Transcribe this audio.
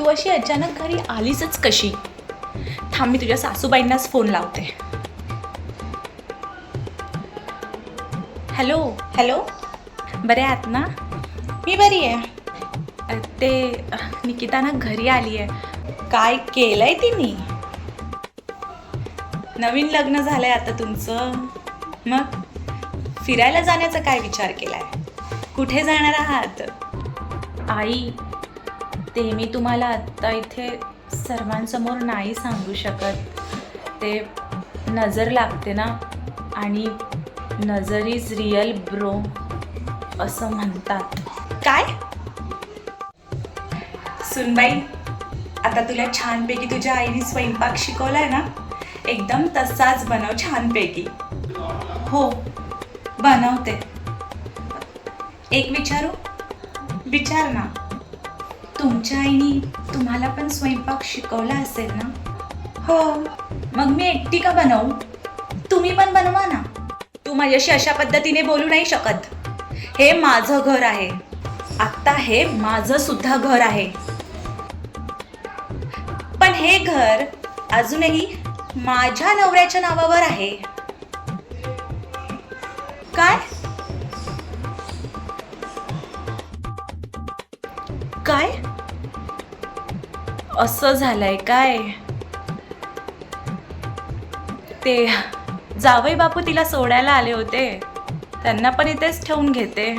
तू अशी अचानक घरी आलीसच कशी? थांब, मी तुझ्या सासूबाईंनाच फोन लावते. हॅलो हॅलो, बरे आहात ना? मी बरी आहे. ते निकिता ना घरी आली आहे. काय केलंय तिने? नवीन लग्न झालंय आता तुमचं, मग फिरायला जाण्याचा काय विचार केलाय? कुठे जाणार आहात? आई, ते मी तुम्हाला आत्ता इथे सर्वांसमोर नाही सांगू शकत. ते नजर लागते ना, आणि नजर इज रिअल ब्रो असं म्हणतात. काय? सुनबाई, आता तुला छानपैकी तुझ्या आईने स्वयंपाक शिकवलाय ना, एकदम तसाच बनव छानपैकी. हो, बनवते. एक विचारू? विचार ना. तुमच्या आईने तुम्हाला पण स्वयंपाक शिकवला असेल ना? हो. मग मी एकटी का बनवू? तुम्ही पण बनवा ना. तू माझ्याशी अशा पद्धतीने बोलू नाही शकत. हे माझं घर आहे. आत्ता हे माझं सुद्धा घर आहे. पण हे घर अजूनही माझ्या नवऱ्याच्या नावावर आहे. काय? काय? असं झालंय काय? ते जावई बापू तिला सोडायला आले होते, त्यांना पण इथेच ठेवून घेते.